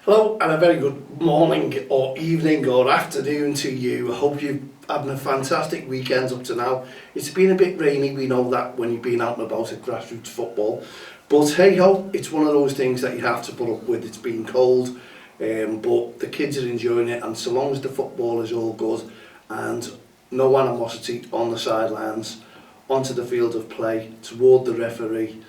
Hello and a very good morning or evening or afternoon to you. I hope you're having a fantastic weekend up to now. It's been a bit rainy, we know that when you've been out and about at grassroots football. But hey ho, it's one of those things that you have to put up with. It's been cold, but the kids are enjoying it, and so long as the football is all good and no animosity on the sidelines, onto the field of play, toward the referee,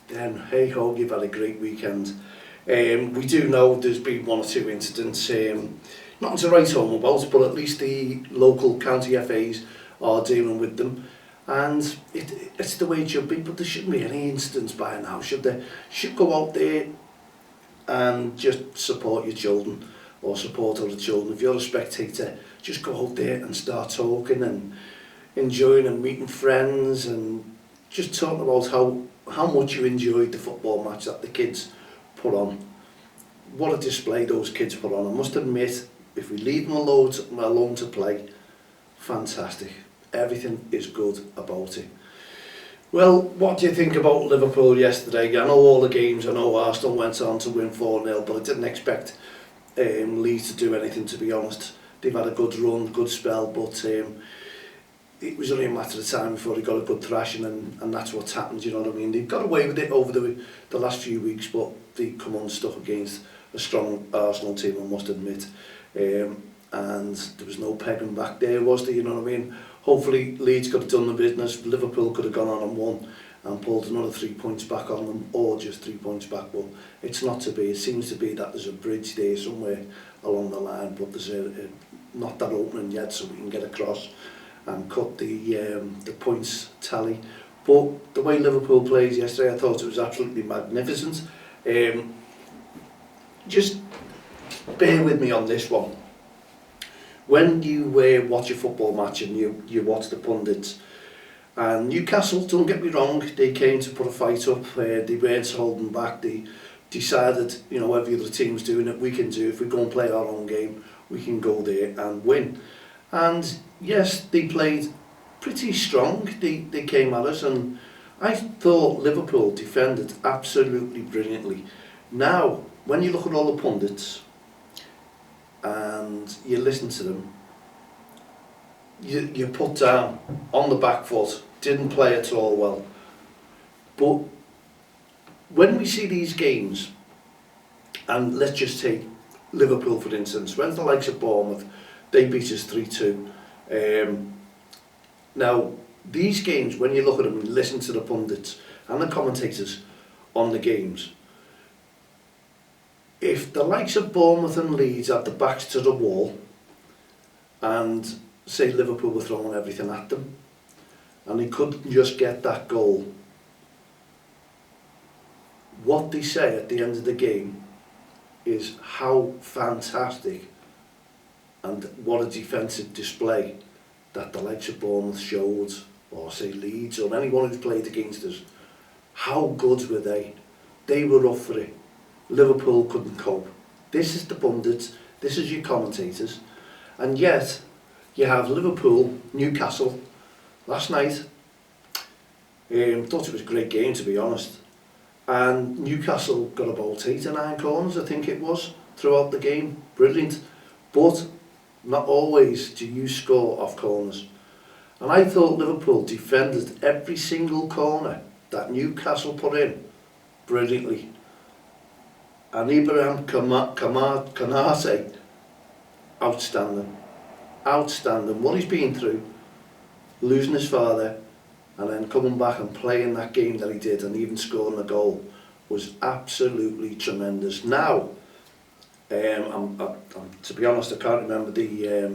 then hey ho, you've had a great weekend. We do know there's been one or two incidents, nothing to write home about, but at least the local county FAs are dealing with them, and it's the way it should be. But there shouldn't be any incidents by now, should there? Should go out there and just support your children or support other children. If you're a spectator, just go out there and start talking and enjoying and meeting friends and just talking about how much you enjoyed the football match that the kids put on. What a display those kids put on. I must admit, if we leave them alone to play, fantastic. Everything is good about it. Well, what do you think about Liverpool yesterday? I know all the games, I know Arsenal went on to win 4-0, but I didn't expect Leeds to do anything, to be honest. They've had a good run, good spell, but it was only a matter of time before they got a good thrashing, and that's what's happened, you know what I mean? They've got away with it over the last few weeks, but they come unstuck against a strong Arsenal team, I must admit. And there was no pegging back there, was there, you know what I mean? Hopefully Leeds could have done the business, Liverpool could have gone on and won and pulled another 3 points back on them, or just 3 points back, but it's not to be. It seems to be that there's a bridge there somewhere along the line, but there's not that opening yet, so we can get across and cut the points tally. But the way Liverpool plays yesterday, I thought it was absolutely magnificent. Just bear with me on this one. When you watch a football match and you watch the pundits, and Newcastle, don't get me wrong, they came to put a fight up, they weren't holding back, they decided, you know, every other team's doing it, we can do, if we go and play our own game, we can go there and win. And yes, they played pretty strong, they came at us, and I thought Liverpool defended absolutely brilliantly. Now, when you look at all the pundits and you listen to them, you put down on the back foot, didn't play at all well. But when we see these games, and let's just take Liverpool for instance, when the likes of Bournemouth, they beat us 3-2. Now, these games, when you look at them and listen to the pundits and the commentators on the games, if the likes of Bournemouth and Leeds had the backs to the wall and say Liverpool were throwing everything at them and they couldn't just get that goal, what they say at the end of the game is how fantastic and what a defensive display that the likes of Bournemouth showed, or say Leeds, or anyone who's played against us. How good were they? They were up for it. Liverpool couldn't cope. This is the pundits, this is your commentators, and yet you have Liverpool, Newcastle, last night. Thought it was a great game, to be honest, and Newcastle got about 8 or 9 corners, I think it was, throughout the game. Brilliant, but not always do you score off corners. And I thought Liverpool defended every single corner that Newcastle put in brilliantly. And Ibrahim Konate, outstanding. Outstanding. What he's been through, losing his father, and then coming back and playing that game that he did and even scoring a goal was absolutely tremendous. Now, to be honest, I can't remember the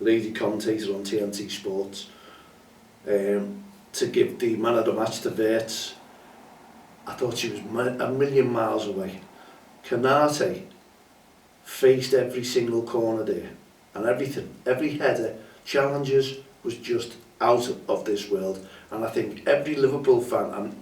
lady commentator on TNT Sports to give the man of the match to Wirtz. I thought she was a million miles away. Konate faced every single corner there, and everything, every header, challenges, was just out of this world. And I think every Liverpool fan, and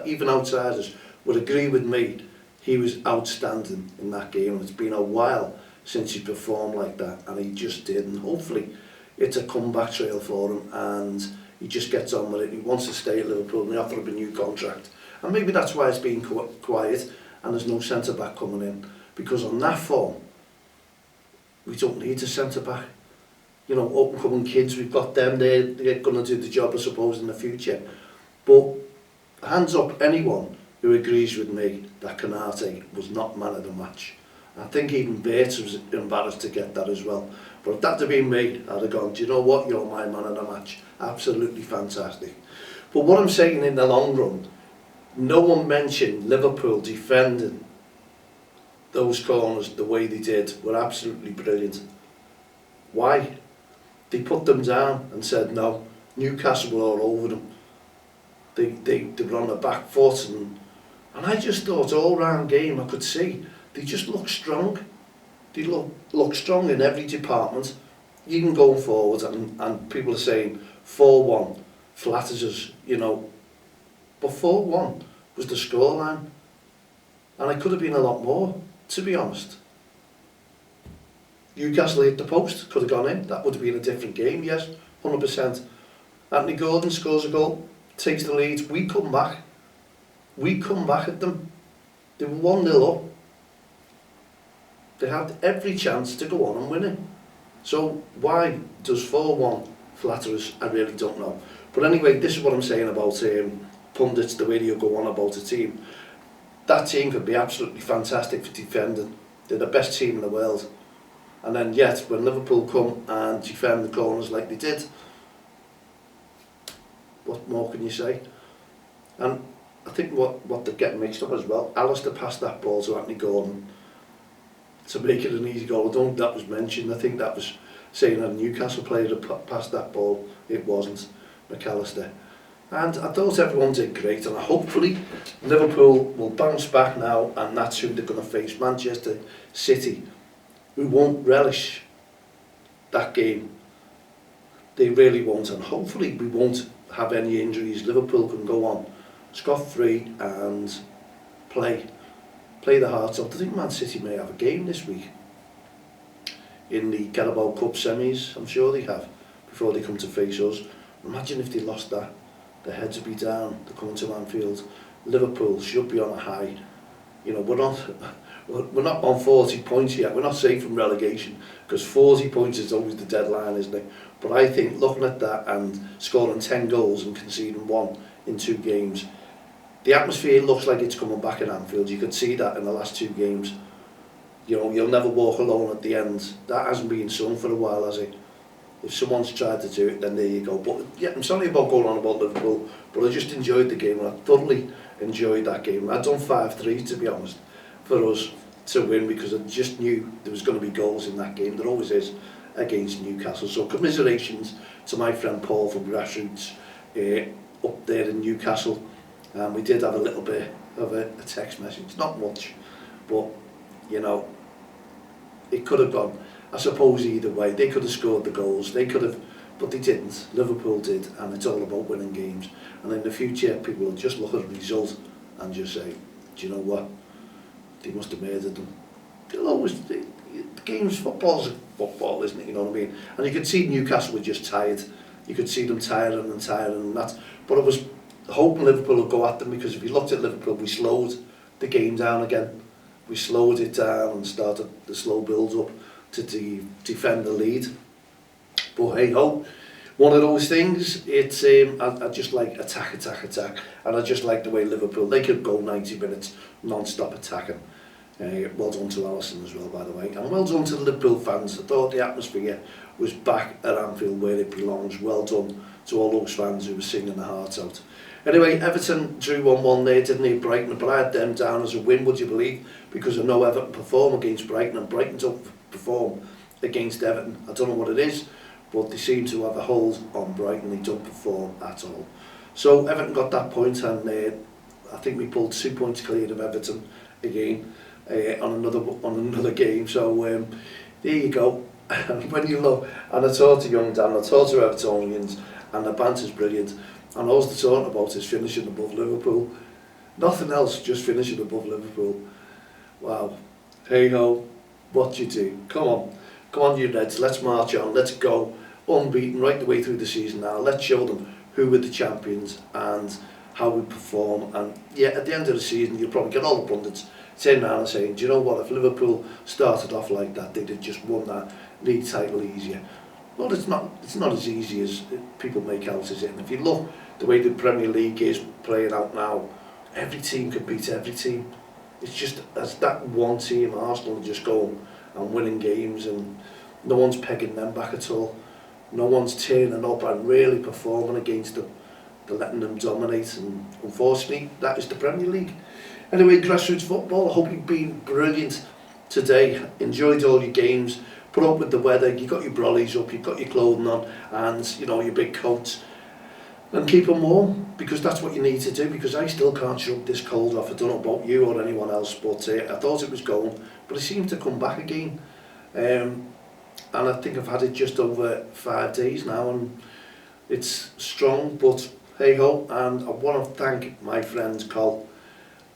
even outsiders, would agree with me, he was outstanding in that game. It's been a while since he performed like that, and he just did. And hopefully it's a comeback trail for him, and he just gets on with it. He wants to stay at Liverpool, and they offer him a new contract. And maybe that's why it's been quiet, and there's no centre-back coming in. because on that form, we don't need a centre-back. You know, up-and-coming kids, we've got them, they're going to do the job, I suppose, in the future. But hands up anyone who agrees with me that Canate was not man of the match. I think even Bates was embarrassed to get that as well. But if that had been me, I'd have gone, do you know what, you're my man of the match. Absolutely fantastic. But what I'm saying in the long run, no one mentioned Liverpool defending those corners the way they did were absolutely brilliant. Why? They put them down and said no. Newcastle were all over them. They were on the back foot, and I just thought all round game I could see they just look strong. They look strong in every department. Even going forward, and people are saying 4-1 flatters us, you know. But 4-1 was the scoreline. And it could have been a lot more, to be honest. Newcastle hit the post, could have gone in. That would have been a different game, yes, 100%. Anthony Gordon scores a goal, takes the lead. We come back. We come back at them. They were 1-0 up. They had every chance to go on and win it. So why does 4-1 flatter us? I really don't know. But anyway, this is what I'm saying about pundits, the way they go on about a team. That team could be absolutely fantastic for defending. They're the best team in the world. And then yet, when Liverpool come and defend the corners like they did, what more can you say? And I think what they're getting mixed up as well, Alistair passed that ball to Anthony Gordon to make it an easy goal. I don't think that was mentioned. I think that was saying that a Newcastle player had passed that ball. It wasn't McAllister. And I thought everyone did great, and hopefully Liverpool will bounce back now, and that's who they're going to face, Manchester City, who won't relish that game. They really won't, and hopefully we won't have any injuries. Liverpool can go on scot-free and play the hearts out. I think Man City may have a game this week in the Carabao Cup semis. I'm sure they have, before they come to face us. Imagine if they lost that. Their heads would be down. They're coming to Anfield. Liverpool should be on a high. You know, we're not on 40 points yet. We're not safe from relegation, because 40 points is always the deadline, isn't it? But I think looking at that and scoring 10 goals and conceding 1 in 2 games, the atmosphere looks like it's coming back at Anfield. You could see that in the last 2 games. You know, you'll never walk alone at the end. That hasn't been sung for a while, has it? If someone's tried to do it, then there you go. But yeah, I'm sorry about going on about Liverpool, but I just enjoyed the game, and I thoroughly enjoyed that game. I'd done 5-3, to be honest, for us to win, because I just knew there was going to be goals in that game. There always is against Newcastle. So commiserations to my friend Paul from Grassroots up there in Newcastle. We did have a little bit of a text message, not much, but you know, it could have gone, I suppose, either way. They could have scored the goals, they could have, but they didn't. Liverpool did, and it's all about winning games. And in the future, people will just look at the result and just say, do you know what? They must have murdered them. They'll always, the games, football's football, isn't it? You know what I mean? And you could see Newcastle were just tired. You could see them tiring and that. But I was hoping Liverpool would go at them, because if you looked at Liverpool, we slowed the game down again. We slowed it down and started the slow build up to defend the lead. But hey ho, one of those things. It's I just like attack, and I just like the way Liverpool, they could go 90 minutes non-stop attacking. Well done to Alisson as well, by the way, and well done to the Liverpool fans. I thought the atmosphere was back at Anfield where it belongs. Well done to all those fans who were singing their hearts out. Anyway, Everton drew 1-1 there, didn't they, Brighton? But I had them down as a win, would you believe? Because I know Everton perform against Brighton, and Brighton don't perform against Everton. I don't know what it is, but they seem to have a hold on Brighton. They don't perform at all. So Everton got that point, and I think we pulled 2 points clear of Everton again on another game. So there you go. And when you look, and I talked to young Dan, I talked to Evertonians, and the banter's brilliant. And all they're talking about is finishing above Liverpool. Nothing else, just finishing above Liverpool. Wow. Hey ho, what you do? Come on you Reds, let's march on, let's go. Unbeaten right the way through the season now. Let's show them who were the champions and how we perform. And yeah, at the end of the season, you'll probably get all the pundits turning around and saying, do you know what, if Liverpool started off like that, they'd have just won that league title easier. Well, it's not as easy as people make out, is it? And if you look the way the Premier League is playing out now, every team can beat every team. It's just as that one team, Arsenal, are just going and winning games, and no one's pegging them back at all. No one's turning up and really performing against them. They're letting them dominate, and unfortunately, that is the Premier League. Anyway, grassroots football, I hope you've been brilliant today. Enjoyed all your games, put up with the weather, you got your brollies up, you've got your clothing on, and you know, your big coats. And keep them warm, because that's what you need to do, because I still can't shrug this cold off. I don't know about you or anyone else, but I thought it was going, but it seemed to come back again. And I think I've had it just over 5 days now, and it's strong, but hey ho. And I want to thank my friend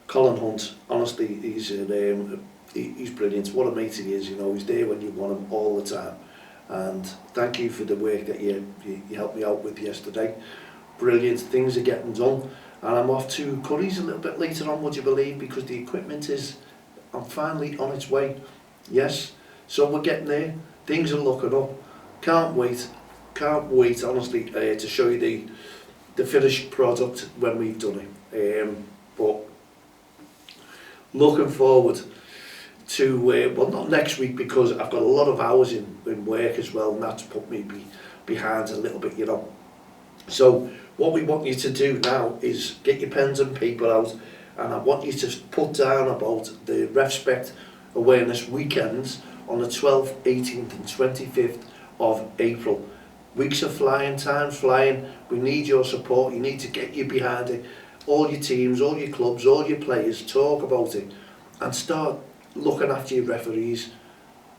Colin Hunt. Honestly, he's brilliant. What a mate he is, you know, he's there when you want him all the time. And thank you for the work that you helped me out with yesterday. Brilliant, things are getting done, and I'm off to Curry's a little bit later on, would you believe, because the equipment I'm finally on its way. Yes, so we're getting there, things are looking up. Can't wait honestly, to show you the finished product when we've done it. But looking forward to, well, not next week, because I've got a lot of hours in work as well, and that's put me behind a little bit, you know. So what we want you to do now is get your pens and paper out, and I want you to put down about the REFspect awareness weekends on the 12th, 18th and 25th of April. Weeks are flying, time's flying. We need your support. You need to get you behind it. All your teams, all your clubs, all your players, talk about it and start looking after your referees.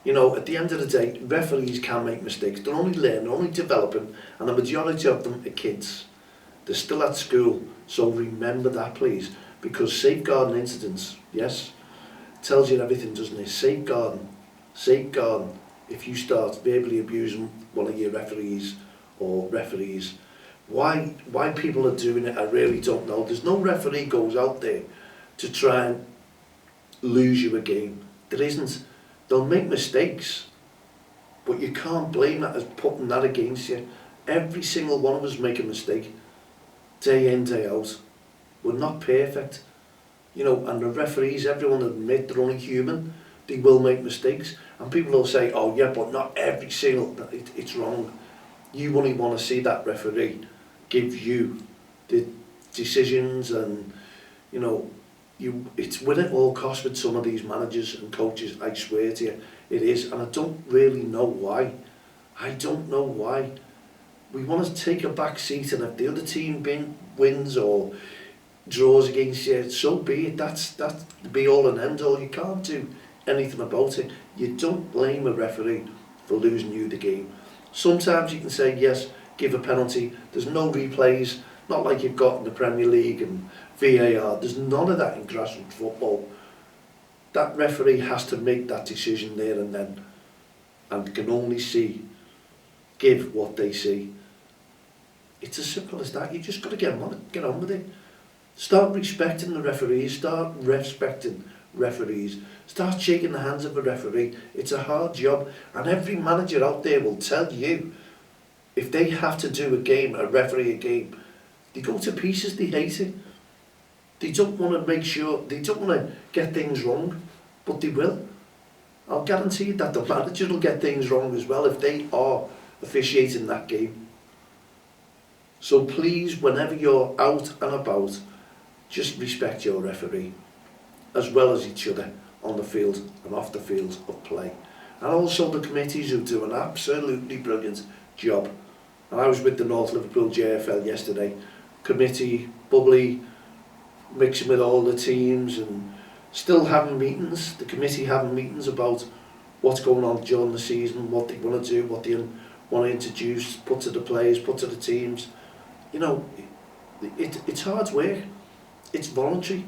You know, at the end of the day, referees can make mistakes. They're only learning, they're only developing, and the majority of them are kids. They're still at school, so remember that, please, because safeguarding incidents, yes, tells you everything, doesn't it? Safeguarding. If you start verbally abusing one of your referees or referees, why people are doing it, I really don't know. There's no referee goes out there to try and lose you a game. There isn't. They'll make mistakes, but you can't blame that as putting that against you. Every single one of us make a mistake, day in, day out. We're not perfect, you know, and the referees, everyone admit they're only human. They will make mistakes, and people will say, oh yeah, but not every single, it's wrong. You only want to see that referee give you the decisions, and you know, it's win at all costs with some of these managers and coaches, I swear to you, it is, and I don't really know why. I don't know why. We want to take a back seat, and if the other team wins or draws against you, so be it. That's the be all and end all. You can't do anything about it. You don't blame a referee for losing you the game. Sometimes you can say, yes, give a penalty. There's no replays, not like you've got in the Premier League and VAR. There's none of that in grassroots football. That referee has to make that decision there and then, and can only give what they see. It's as simple as that. You just got to get on with it. Start respecting the referees. Start respecting referees. Start shaking the hands of a referee. It's a hard job, and every manager out there will tell you, if they have to do a referee a game, they go to pieces. They hate it. They don't want to make sure, they don't want to get things wrong, but they will. I'll guarantee you that the manager will get things wrong as well if they are officiating that game. So please, whenever you're out and about, just respect your referee, as well as each other on the field and off the field of play. And also the committees who do an absolutely brilliant job. And I was with the North Liverpool JFL yesterday. Committee, bubbly, mixing with all the teams and still having meetings. The committee having meetings about what's going on during the season, what they want to do, what they want to introduce, put to the players, put to the teams. You know, it's hard work. It's voluntary.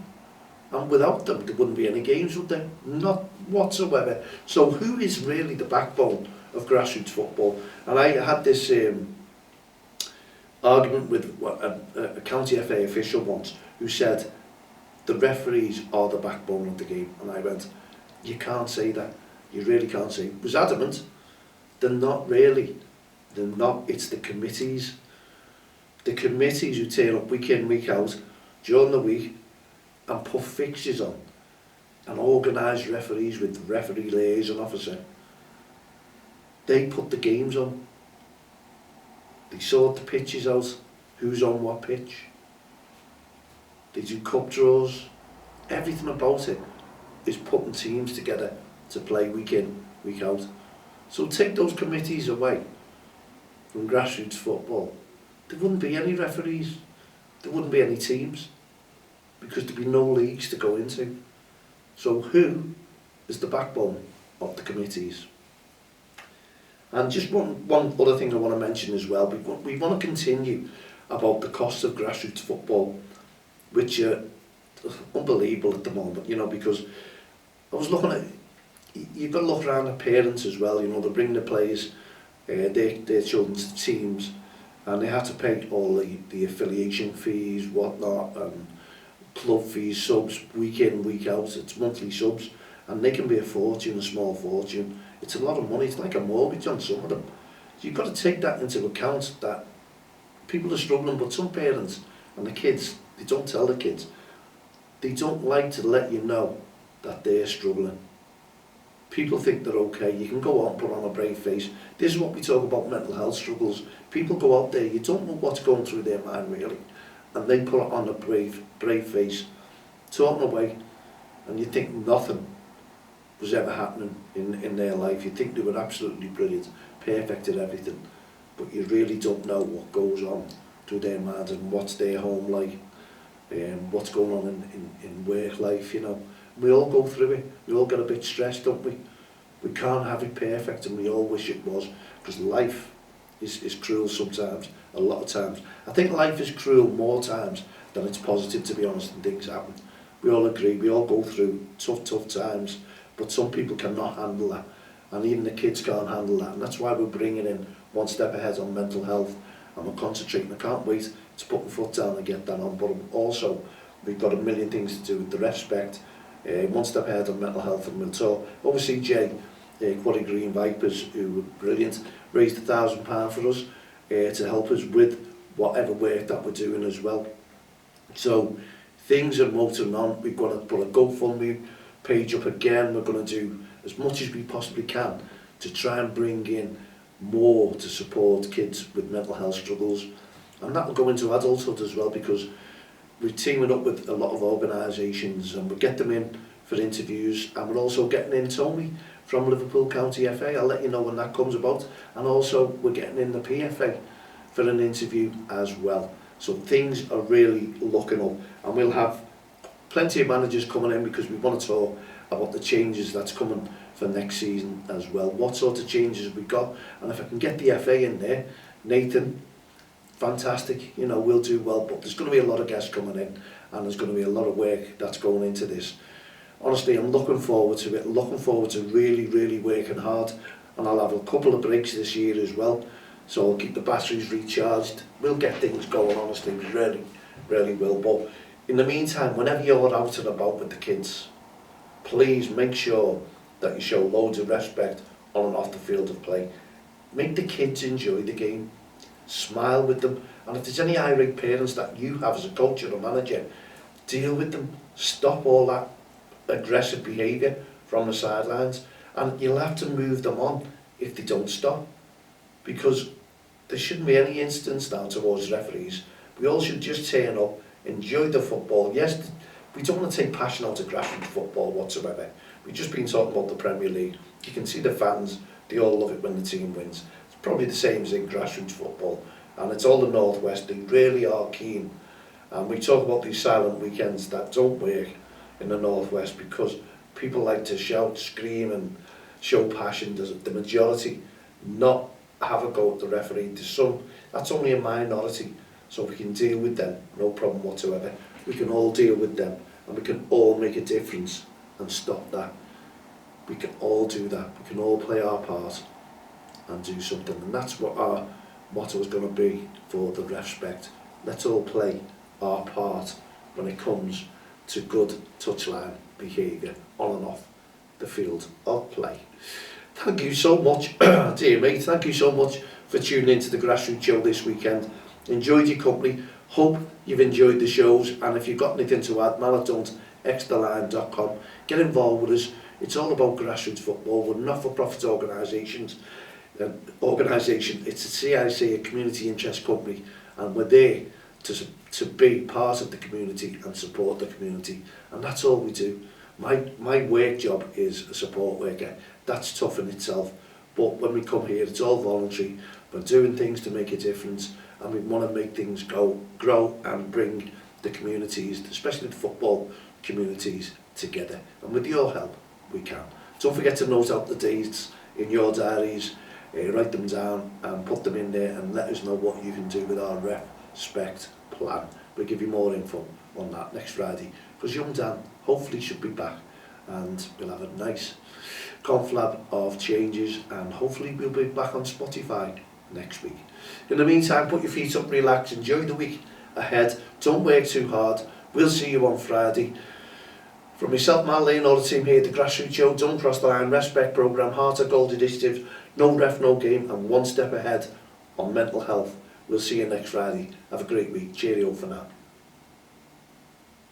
And without them, there wouldn't be any games, would there? Not whatsoever. So who is really the backbone of grassroots football? And I had this argument with a county FA official once, who said, the referees are the backbone of the game. And I went, you can't say that. You really can't say. I was adamant. They're not really. They're not. It's the committees. The committees who turn up week in, week out, during the week, and put fixtures on, and organise referees with the referee liaison officer. They put the games on. They sort the pitches out, who's on what pitch. They do cup draws. Everything about it is putting teams together to play week in, week out. So take those committees away from grassroots football. There wouldn't be any referees. There wouldn't be any teams, because there'd be no leagues to go into. So who is the backbone of the committees? And just one other thing I want to mention as well. We want to continue about the costs of grassroots football, which are unbelievable at the moment, you know, because I was looking at, you've got to look around at parents as well, you know, they bring the players, their children's teams, and they have to pay all the affiliation fees, whatnot, and club fees, subs, week in, week out. It's monthly subs, and they can be a fortune, a small fortune. It's a lot of money. It's like a mortgage on some of them. You've got to take that into account, that people are struggling, but some parents and the kids, they don't tell the kids. They don't like to let you know that they're struggling. People think they're okay. You can go out and put on a brave face. This is what we talk about, mental health struggles. People go out there, you don't know what's going through their mind really, and they put it on a brave face, talking away, and you think nothing was ever happening in their life. You think they were absolutely brilliant, perfect at everything, but you really don't know what goes on through their minds and what's their home like, and what's going on in work life, you know. We all go through it. We all get a bit stressed, don't we? We can't have it perfect, and we all wish it was, because life is cruel sometimes, a lot of times. I think life is cruel more times than it's positive, to be honest, and things happen. We all agree, we all go through tough times, but some people cannot handle that, and even the kids can't handle that, and that's why we're bringing in one step ahead on mental health, and we're concentrating. I can't wait to put my foot down and get that on, but also we've got a million things to do with the REFspect, one step ahead on mental health, and we'll talk. Obviously Jay, Quarry Green Vipers, who were brilliant, raised £1,000 for us to help us with whatever work that we're doing as well. So things are motoring on. We've got to put a GoFundMe page up again. We're going to do as much as we possibly can to try and bring in more to support kids with mental health struggles, and that will go into adulthood as well, because we're teaming up with a lot of organisations, and we get them in for interviews, and we're also getting in Tony from Liverpool County FA. I'll let you know when that comes about, and also we're getting in the PFA for an interview as well. So things are really looking up, and we'll have plenty of managers coming in, because we want to talk about the changes that's coming for next season as well. What sort of changes have we got? And if I can get the FA in there, Nathan, fantastic, you know, we'll do well. But there's going to be a lot of guests coming in, and there's going to be a lot of work that's going into this. Honestly, I'm looking forward to it, looking forward to really working hard, and I'll have a couple of breaks this year as well, so I'll keep the batteries recharged. We'll get things going, honestly, we really will. But in the meantime, whenever you're out and about with the kids, please make sure that you show loads of respect on and off the field of play. Make the kids enjoy the game, smile with them, and if there's any irate parents that you have as a coach or a manager, deal with them. Stop all that aggressive behaviour from the sidelines, and you'll have to move them on if they don't stop, because there shouldn't be any instance now towards referees. We all should just turn up, enjoy the football. Yes, we don't want to take passion out of grassroots football whatsoever. We've just been talking about the Premier League. You can see the fans, they all love it when the team wins. It's probably the same as in grassroots football, and it's all the Northwest. They really are keen, and we talk about these silent weekends that don't work in the Northwest, because people like to shout, scream and show passion. There's the majority not have a go at the referee. There's some, that's only a minority, so we can deal with them, no problem whatsoever. We can all deal with them, and we can all make a difference and stop that. We can all do that. We can all play our part and do something, and that's what our motto is going to be for the REFspect. Let's all play our part when it comes to good touchline behaviour on and off the field of play. Thank you so much, dear mate, thank you so much for tuning into the Grassroots Show this weekend. Enjoyed your company, hope you've enjoyed the shows, and if you've got anything to add, maladon'txtheline.com. Get involved with us. It's all about grassroots football. We're not-for-profit organisations. It's a CIC, a community interest company, and we're there to be part of the community and support the community, and that's all we do. My work job is a support worker. That's tough in itself, but when we come here, it's all voluntary. We're doing things to make a difference, and we want to make things grow and bring the communities, especially the football communities, together. And with your help, we can. Don't forget to note out the dates in your diaries, write them down and put them in there, and let us know what you can do with our REFspect plan. We'll give you more info on that next Friday, because young Dan hopefully should be back, and we'll have a nice conflab of changes, and hopefully we'll be back on Spotify next week. In the meantime, put your feet up, relax, enjoy the week ahead, don't work too hard. We'll see you on Friday. From myself, Mal Lee, and all the team here at the Grassroots Show, Don't Cross the Line, REFspect programme, Heart of Gold Initiative, No Ref, No Game, and one step ahead on mental health. We'll see you next Friday. Have a great week. Cheerio for now.